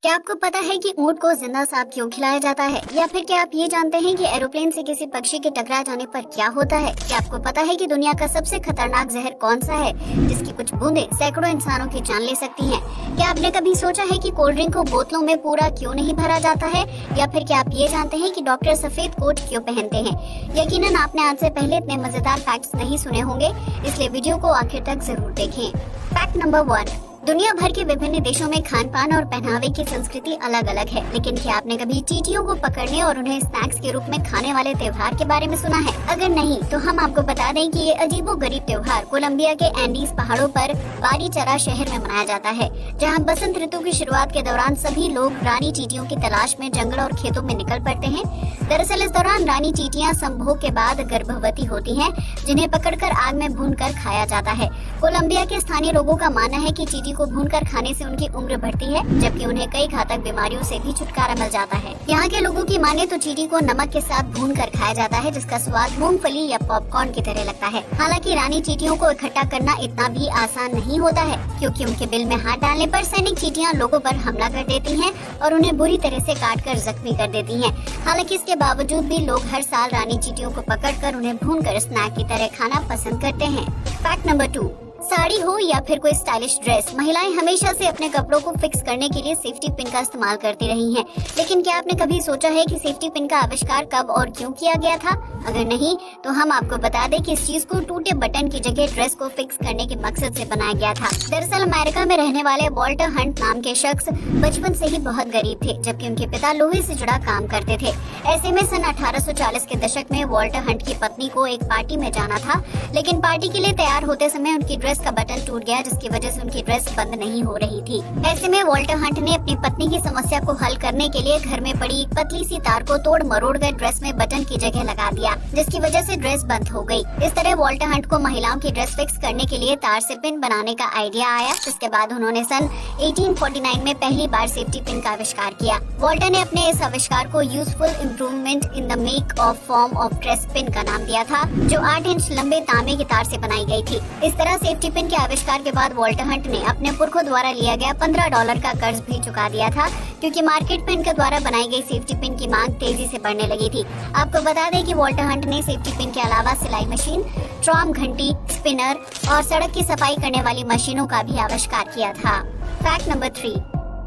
क्या आपको पता है कि ऊंट को जिंदा सांप क्यों खिलाया जाता है? या फिर क्या आप ये जानते हैं कि एरोप्लेन से किसी पक्षी के टकरा जाने पर क्या होता है? क्या आपको पता है कि दुनिया का सबसे खतरनाक जहर कौन सा है, जिसकी कुछ बूंदें सैकड़ों इंसानों की जान ले सकती हैं? क्या आपने कभी सोचा है कि कोल्ड ड्रिंक को बोतलों में पूरा क्यों नहीं भरा जाता है? या फिर क्या आप ये जानते हैं कि डॉक्टर सफेद कोट क्यों पहनते हैं? यकीनन आपने आज से पहले इतने मजेदार फैक्ट्स नहीं सुने होंगे, इसलिए वीडियो को आखिर तक जरूर देखें। फैक्ट नंबर 1, दुनिया भर के विभिन्न देशों में खान पान और पहनावे की संस्कृति अलग अलग है, लेकिन क्या आपने कभी चींटियों को पकड़ने और उन्हें स्नैक्स के रूप में खाने वाले त्योहार के बारे में सुना है? अगर नहीं तो हम आपको बता दें कि ये अजीबोगरीब त्योहार कोलंबिया के एंडीज पहाड़ों पर बारीचरा शहर में मनाया जाता है, जहाँ बसंत ऋतु की शुरुआत के दौरान सभी लोग रानी चींटियों की तलाश में जंगल और खेतों में निकल पड़ते हैं। दरअसल इस दौरान रानी चींटियां संभोग के बाद गर्भवती होती हैं, जिन्हें पकड़कर आग में भूनकर खाया जाता है। कोलंबिया के स्थानीय लोगों का मानना है कि चींटी को भूनकर खाने से उनकी उम्र बढ़ती है, जबकि उन्हें कई घातक बीमारियों से भी छुटकारा मिल जाता है। यहाँ के लोगों की माने तो चींटी को नमक के साथ भूनकर खाया जाता है, जिसका स्वाद मूंगफली या पॉपकॉर्न की तरह लगता है। हालांकि रानी चींटियों को इकट्ठा करना इतना भी आसान नहीं होता है, क्योंकि उनके बिल में हाथ डालने पर सैनिक चींटियां लोगों पर हमला कर देती हैं और उन्हें बुरी तरह से काटकर जख्मी कर देती हैं। हालांकि इसके बावजूद भी लोग हर साल रानी चींटियों को पकड़कर उन्हें भूनकर स्नैक की तरह खाना पसंद करते हैं। फैक्ट नंबर 2, साड़ी हो या फिर कोई स्टाइलिश ड्रेस, महिलाएं हमेशा से अपने कपड़ों को फिक्स करने के लिए सेफ्टी पिन का इस्तेमाल करती रही हैं। लेकिन क्या आपने कभी सोचा है कि सेफ्टी पिन का आविष्कार कब और क्यों किया गया था? अगर नहीं तो हम आपको बता दें कि इस चीज को टूटे बटन की जगह ड्रेस को फिक्स करने के मकसद से बनाया गया था। दरअसल अमेरिका में रहने वाले वॉल्टर हंट नाम के शख्स बचपन से ही बहुत गरीब थे, जबकि उनके पिता लोहे से जुड़ा काम करते थे। ऐसे में सन 1840 के दशक में वॉल्टर हंट की पत्नी को एक पार्टी में जाना था, लेकिन पार्टी के लिए तैयार होते समय उनकी ड्रेस का बटन टूट गया, जिसकी वजह से उनकी ड्रेस बंद नहीं हो रही थी। ऐसे में वॉल्टर हंट ने अपनी पत्नी की समस्या को हल करने के लिए घर में पड़ी एक पतली सी तार को तोड़ मरोड़ कर ड्रेस में बटन की जगह लगा दिया, जिसकी वजह से ड्रेस बंद हो गई। इस तरह वॉल्टर हंट को महिलाओं की ड्रेस फिक्स करने के लिए तार से पिन बनाने का आइडिया आया, जिसके बाद उन्होंने सन 1849 में पहली बार सेफ्टी पिन का आविष्कार किया। वॉल्टर ने अपने इस आविष्कार को useful improvement in the make of form of dress pin का नाम दिया था, जो 8 इंच लंबे तांबे की तार से बनाई गई थी। इस तरह सेफ्टी पिन के आविष्कार के बाद वॉल्टर हंट ने अपने पुरखों द्वारा लिया गया $15 का कर्ज भी चुका दिया था, क्योंकि मार्केट में इनके द्वारा बनाई गई सेफ्टी पिन की मांग तेजी से बढ़ने लगी थी। आपको बता दें कि वॉल्टर हंट ने सेफ्टी पिन के अलावा सिलाई मशीन, ट्रॉम घंटी, स्पिनर और सड़क की सफाई करने वाली मशीनों का भी आविष्कार किया था। फैक्ट नंबर 3,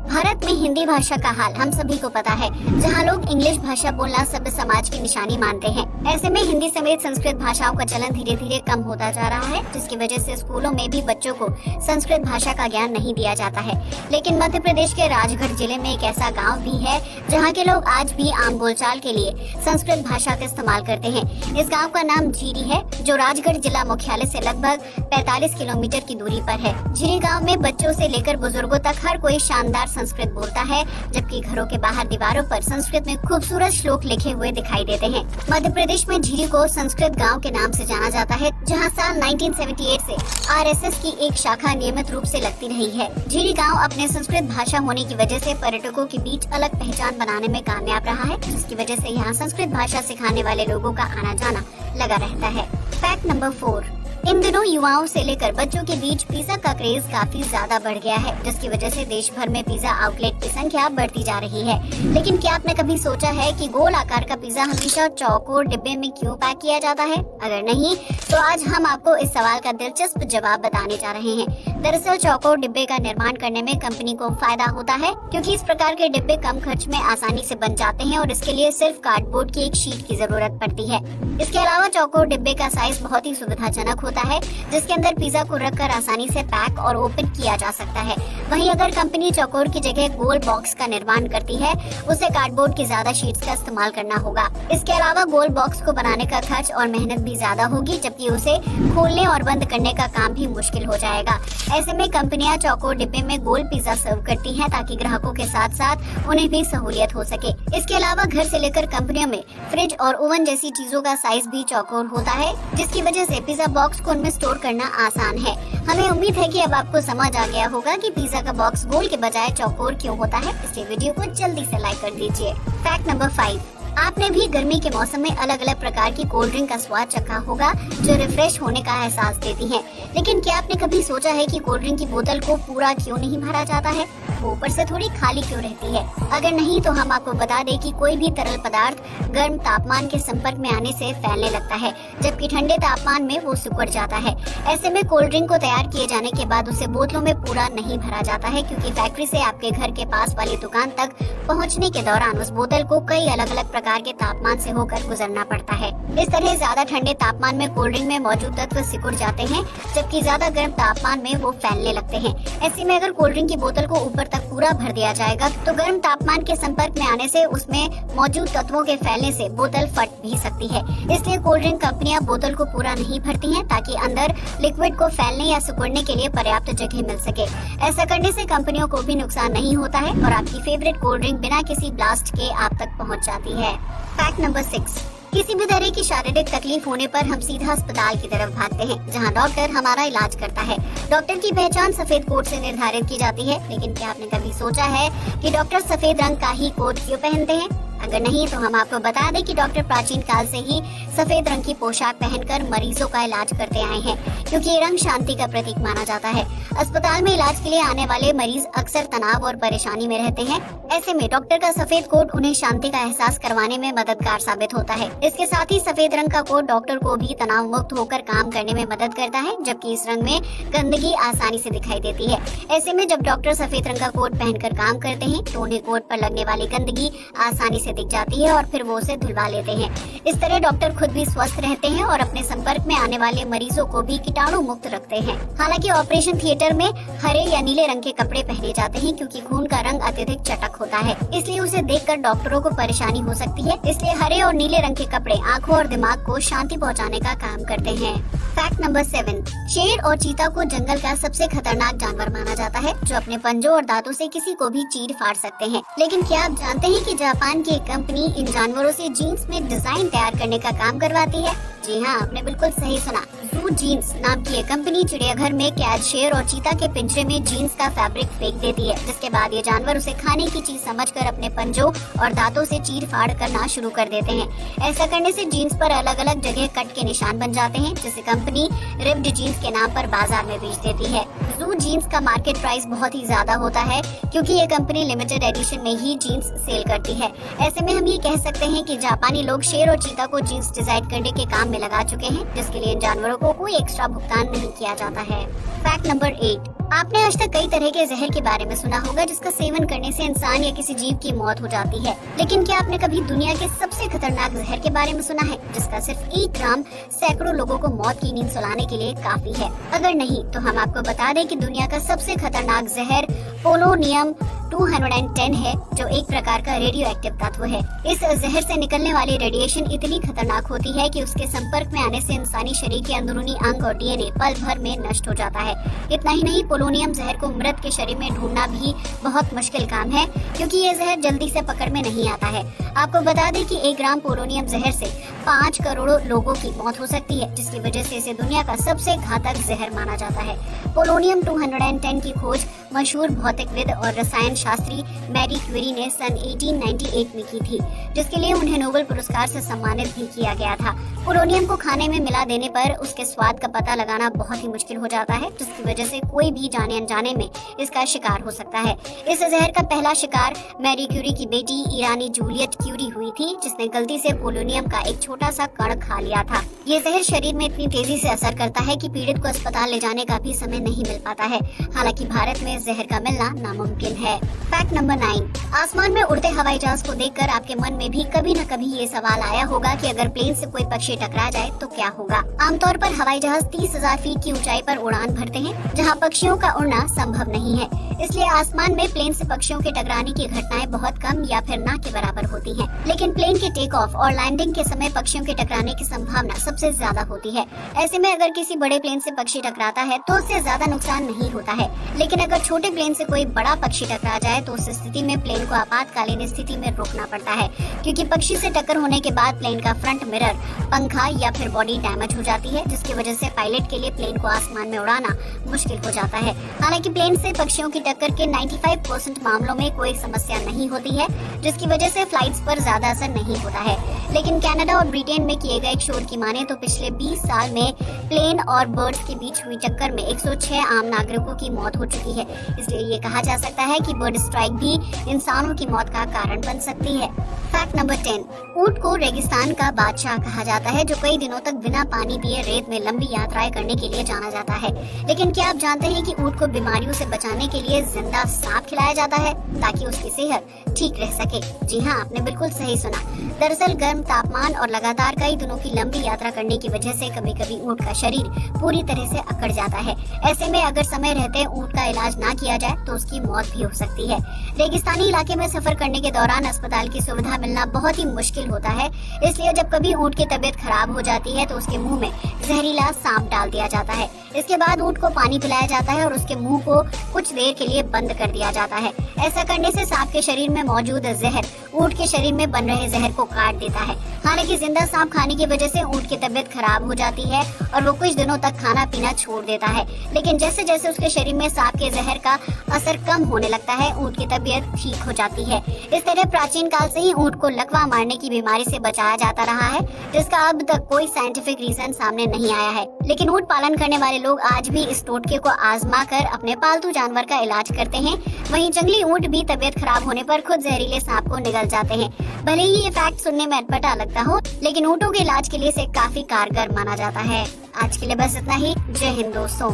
भारत में हिंदी भाषा का हाल हम सभी को पता है, जहां लोग इंग्लिश भाषा बोलना सभ्य समाज की निशानी मानते हैं। ऐसे में हिंदी समेत संस्कृत भाषाओं का चलन धीरे धीरे कम होता जा रहा है, जिसकी वजह से स्कूलों में भी बच्चों को संस्कृत भाषा का ज्ञान नहीं दिया जाता है। लेकिन मध्य प्रदेश के राजगढ़ जिले में एक ऐसा गाँव भी है, जहाँ के लोग आज भी आम बोलचाल के लिए संस्कृत भाषा का इस्तेमाल करते हैं। इस गाँव का नाम झीरी है, जो राजगढ़ जिला मुख्यालय से लगभग 45 किलोमीटर की दूरी पर है। झीरी गाँव में बच्चों से लेकर बुजुर्गों तक हर कोई शानदार संस्कृत बोलता है, जबकि घरों के बाहर दीवारों पर संस्कृत में खूबसूरत श्लोक लिखे हुए दिखाई देते हैं। मध्य प्रदेश में झीरी को संस्कृत गांव के नाम से जाना जाता है, जहां साल 1978 से RSS की एक शाखा नियमित रूप से लगती रही है। झीरी गांव अपने संस्कृत भाषा होने की वजह से पर्यटकों के बीच अलग पहचान बनाने में कामयाब रहा है, जिसकी वजह से यहाँ संस्कृत भाषा सिखाने वाले लोगों का आना जाना लगा रहता है। फैक्ट नंबर 4, इन दिनों युवाओं से लेकर बच्चों के बीच पिज्जा का क्रेज काफी ज्यादा बढ़ गया है, जिसकी वजह से देश भर में पिज्जा आउटलेट की संख्या बढ़ती जा रही है। लेकिन क्या आपने कभी सोचा है कि गोल आकार का पिज्जा हमेशा चौकोर डिब्बे में क्यों पैक किया जाता है? अगर नहीं तो आज हम आपको इस सवाल का दिलचस्प जवाब बताने जा रहे हैं। दरअसल चौकोर डिब्बे का निर्माण करने में कंपनी को फायदा होता है, क्योंकि इस प्रकार के डिब्बे कम खर्च में आसानी से बन जाते हैं और इसके लिए सिर्फ कार्डबोर्ड की एक शीट की जरूरत पड़ती है। इसके अलावा चौकोर डिब्बे का साइज बहुत ही सुविधाजनक होता है, जिसके अंदर पिज्जा को रखकर आसानी से पैक और ओपन किया जा सकता है। वहीं अगर कंपनी चौकोर की जगह गोल बॉक्स का निर्माण करती है, उसे कार्डबोर्ड की ज्यादा शीट्स का इस्तेमाल करना होगा। इसके अलावा गोल बॉक्स को बनाने का खर्च और मेहनत भी ज्यादा होगी, जबकि उसे खोलने और बंद करने का काम भी मुश्किल हो जाएगा। ऐसे में कंपनियां चौकोर डिब्बे में गोल पिज्जा सर्व करती हैं, ताकि ग्राहकों के साथ साथ उन्हें भी सहूलियत हो सके। इसके अलावा घर से लेकर कंपनियों में फ्रिज और ओवन जैसी चीजों का साइज भी चौकोर होता है, जिसकी वजह से पिज्जा बॉक्स को उनमें स्टोर करना आसान है। हमें उम्मीद है कि अब आपको समझ आ गया होगा कि पिज्जा का बॉक्स गोल के बजाय चौकोर क्यों होता है। इसलिए वीडियो को जल्दी से लाइक कर दीजिए। फैक्ट नंबर 5, आपने भी गर्मी के मौसम में अलग अलग प्रकार की कोल्ड ड्रिंक का स्वाद चखा होगा, जो रिफ्रेश होने का एहसास देती हैं। लेकिन क्या आपने कभी सोचा है कि कोल्ड ड्रिंक की बोतल को पूरा क्यों नहीं भरा जाता है? वो ऊपर से थोड़ी खाली क्यों रहती है? अगर नहीं तो हम आपको बता दें कि कोई भी तरल पदार्थ गर्म तापमान के संपर्क में आने से फैलने लगता है, जबकि ठंडे तापमान में वो सिकुड़ जाता है। ऐसे में कोल्ड ड्रिंक को तैयार किए जाने के बाद उसे बोतलों में पूरा नहीं भरा जाता है, क्योंकि फैक्ट्री से आपके घर के पास वाली दुकान तक पहुंचने के दौरान उस बोतल को कई अलग अलग प्रकार के तापमान से होकर गुजरना पड़ता है। इस तरह ज्यादा ठंडे तापमान में कोल्ड ड्रिंक में मौजूद तत्व सिकुड़ जाते हैं, जबकि ज्यादा गर्म तापमान में वो फैलने लगते हैं। ऐसे में अगर कोल्ड ड्रिंक की बोतल को ऊपर तक पूरा भर दिया जाएगा तो गर्म तापमान के संपर्क में आने से उसमें मौजूद तत्वों के फैलने से बोतल फट भी सकती है। इसलिए कोल्ड ड्रिंक कंपनियां बोतल को पूरा नहीं भरती हैं, ताकि अंदर लिक्विड को फैलने या सिकुड़ने के लिए पर्याप्त जगह मिल सके। ऐसा करने से कंपनियों को भी नुकसान नहीं होता है और आपकी फेवरेट कोल्ड ड्रिंक बिना किसी ब्लास्ट के आप तक पहुंच जाती है। फैक्ट नंबर 6, किसी भी तरह की शारीरिक तकलीफ होने पर हम सीधा अस्पताल की तरफ भागते हैं, जहां डॉक्टर हमारा इलाज करता है। डॉक्टर की पहचान सफेद कोट से निर्धारित की जाती है, लेकिन क्या आपने कभी सोचा है कि डॉक्टर सफेद रंग का ही कोट क्यों पहनते हैं? अगर नहीं तो हम आपको बता दें कि डॉक्टर प्राचीन काल से ही सफेद रंग की पोशाक पहनकर मरीजों का इलाज करते आए हैं, क्योंकि ये रंग शांति का प्रतीक माना जाता है। अस्पताल में इलाज के लिए आने वाले मरीज अक्सर तनाव और परेशानी में रहते हैं। ऐसे में डॉक्टर का सफेद कोट उन्हें शांति का एहसास करवाने में मददगार साबित होता है। इसके साथ ही सफेद रंग का कोट डॉक्टर को भी तनाव मुक्त होकर काम करने में मदद करता है, जबकि इस रंग में गंदगी आसानी से दिखाई देती है। ऐसे में जब डॉक्टर सफेद रंग का कोट पहनकर काम करते हैं तो उन्हें कोट पर लगने वाली गंदगी आसानी से दिख जाती है और फिर वो उसे धुलवा लेते हैं। इस तरह डॉक्टर खुद भी स्वस्थ रहते हैं और अपने संपर्क में आने वाले मरीजों को भी कीटाणु मुक्त रखते हैं। हालांकि ऑपरेशन थिएटर में हरे या नीले रंग के कपड़े पहने जाते हैं, क्योंकि खून का रंग अत्यधिक चटक होता है, इसलिए उसे देखकर डॉक्टरों को परेशानी हो सकती है। इसलिए हरे और नीले रंग के कपड़े आंखों और दिमाग को शांति पहुंचाने का काम करते हैं। फैक्ट नंबर 7, शेर और चीता को जंगल का सबसे खतरनाक जानवर माना जाता है, जो अपने पंजों और दांतों से किसी को भी चीर फाड़ सकते हैं। लेकिन क्या आप जानते हैं कि जापान की एक कंपनी इन जानवरों से जीन्स में डिजाइन तैयार करने का काम करवाती है? जी हाँ, आपने बिल्कुल सही सुना। जू जीन्स नाम की ये कंपनी चिड़ियाघर में कैद शेर और चीता के पिंजरे में जीन्स का फैब्रिक फेंक देती है, जिसके बाद ये जानवर उसे खाने की चीज समझकर अपने पंजों और दांतों से चीर फाड़ करना शुरू कर देते हैं। ऐसा करने से जीन्स पर अलग अलग जगह कट के निशान बन जाते हैं, जिसे कंपनी रिप्ड जीन्स के नाम पर बाजार में बेच देती है। जू जीन्स का मार्केट प्राइस बहुत ही ज्यादा होता है, क्योंकि ये कंपनी लिमिटेड एडिशन में ही जीन्स सेल करती है। ऐसे में हम ये कह सकते हैं कि जापानी लोग शेर और चीता को जीन्स डिजाइन करने के काम में लगा चुके हैं, जिसके लिए इन जानवरों को कोई एक्स्ट्रा भुगतान नहीं किया जाता है। फैक्ट नंबर 8, आपने आज तक कई तरह के जहर के बारे में सुना होगा, जिसका सेवन करने से इंसान या किसी जीव की मौत हो जाती है। लेकिन क्या आपने कभी दुनिया के सबसे खतरनाक जहर के बारे में सुना है, जिसका सिर्फ 1 ग्राम सैकड़ों लोगों को मौत की नींद सुलाने के लिए काफी है? अगर नहीं तो हम आपको बता दें कि दुनिया का सबसे खतरनाक जहर पोलोनियम 210 है, जो एक प्रकार का रेडियो एक्टिव तत्व है। इस जहर से निकलने वाली रेडिएशन इतनी खतरनाक होती है कि उसके संपर्क में आने से इंसानी शरीर के अंदरूनी अंग और डीएनए पल भर में नष्ट हो जाता है। इतना ही नहीं, पोलोनियम जहर को मृत के शरीर में ढूंढना भी बहुत मुश्किल काम है, क्योंकि ये जहर जल्दी से पकड़ में नहीं आता है। आपको बता दें कि 1 ग्राम पोलोनियम जहर से 5 करोड़ लोगों की मौत हो सकती है, जिसकी वजह से इसे दुनिया का सबसे घातक जहर माना जाता है। पोलोनियम 210 की खोज मशहूर भौतिकविद और रसायन शास्त्री मैरी क्यूरी ने सन 1898 में की थी, जिसके लिए उन्हें नोबेल पुरस्कार से सम्मानित भी किया गया था। पोलोनियम को खाने में मिला देने पर उसके स्वाद का पता लगाना बहुत ही मुश्किल हो जाता है, जिसकी वजह से कोई भी जाने अनजाने में इसका शिकार हो सकता है। इस जहर का पहला शिकार मैरी क्यूरी की बेटी ईरानी जूलियट क्यूरी हुई थी, जिसने गलती से पोलोनियम का एक छोटा सा कण खा लिया था। ये जहर शरीर में इतनी तेजी से असर करता है कि पीड़ित को अस्पताल ले जाने का भी समय नहीं मिल पाता है। हालांकि भारत में इस जहर का मिलना नामुमकिन है। फैक्ट नंबर 9, आसमान में उड़ते हवाई जहाज को देखकर आपके मन में भी कभी न कभी ये सवाल आया होगा कि अगर प्लेन से कोई पक्षी टकरा जाए तो क्या होगा। आमतौर पर हवाई जहाज 30,000 फीट की ऊंचाई पर उड़ान भरते हैं, जहां पक्षियों का उड़ना संभव नहीं है। इसलिए आसमान में प्लेन से पक्षियों के टकराने की घटनाएं बहुत कम या फिर ना के बराबर होती हैं। लेकिन प्लेन के टेक ऑफ और लैंडिंग के समय पक्षियों के टकराने की संभावना सबसे ज्यादा होती है। ऐसे में अगर किसी बड़े प्लेन से पक्षी टकराता है तो उससे ज्यादा नुकसान नहीं होता है, लेकिन अगर छोटे प्लेन से कोई बड़ा पक्षी टकरा जाए तो उस स्थिति में प्लेन को आपातकालीन स्थिति में रोकना पड़ता है, क्योंकि पक्षी से टक्कर होने के बाद प्लेन का फ्रंट मिरर, पंखा या फिर बॉडी डैमेज हो जाती है, जिसकी वजह से पायलट के लिए प्लेन को आसमान में उड़ाना मुश्किल हो जाता है। हालांकि प्लेन से पक्षियों की टक्कर के 95% मामलों में कोई समस्या नहीं होती है, जिसकी वजह से फ्लाइट्स पर ज्यादा असर नहीं होता है। लेकिन कनाडा और ब्रिटेन में किए गए एक शोध की माने तो पिछले 20 साल में प्लेन और बर्ड्स के बीच हुई टक्कर में 106 आम नागरिकों की मौत हो चुकी है। इसलिए ये कहा जा सकता है कि बर्ड स्ट्राइक भी इंसानों की मौत का कारण बन सकती है। फैक्ट नंबर 10, ऊंट को रेगिस्तान का बादशाह कहा जाता है, जो कई दिनों तक बिना पानी पिए रेत में लंबी यात्राएं करने के लिए जाना जाता है। लेकिन क्या आप जानते हैं कि ऊंट को बीमारियों से बचाने के लिए जिंदा सांप खिलाया जाता है ताकि उसकी सेहत ठीक रह सके? जी हाँ, आपने बिल्कुल सही सुना। दरअसल गर्म तापमान और लगातार कई दिनों की लंबी यात्रा करने की वजह से कभी कभी ऊंट का शरीर पूरी तरह से अकड़ जाता है। ऐसे में अगर समय रहते ऊंट का इलाज ना किया जाए तो उसकी मौत भी हो सकती है। रेगिस्तानी इलाके में सफर करने के दौरान अस्पताल की सुविधा मिलना बहुत ही मुश्किल होता है। इसलिए जब कभी ऊंट की तबीयत खराब हो जाती है तो उसके मुंह में जहरीला सांप डाल दिया जाता है। इसके बाद ऊंट को पानी पिलाया जाता है और उसके मुंह को कुछ देर के लिए बंद कर दिया जाता है। ऐसा करने से सांप के शरीर में मौजूद जहर ऊंट के शरीर में बन रहे जहर को काट देता है। हालांकि जिंदा सांप खाने की वजह से ऊंट की तबीयत खराब हो जाती है और वो कुछ दिनों तक खाना पीना छोड़ देता है। लेकिन जैसे जैसे उसके शरीर में सांप के जहर का असर कम होने लगता है, ऊंट की तबीयत ठीक हो जाती है। इस तरह प्राचीन काल से ही ऊंट को लकवा मारने की बीमारी से बचाया जाता रहा है, जिसका अब तक कोई साइंटिफिक रीजन सामने नहीं आया है। लेकिन ऊंट पालन करने वाले लोग आज भी इस टोटके को आजमा कर अपने पालतू जानवर का इलाज करते हैं। वहीं जंगली ऊंट भी तबीयत खराब होने पर खुद जहरीले सांप को निगल जाते हैं। भले ही ये फैक्ट सुनने में अटपटा लगता हो, लेकिन ऊंटों के इलाज के लिए इसे काफी कारगर माना जाता है। आज के लिए बस इतना ही। जय हिंद दोस्तों।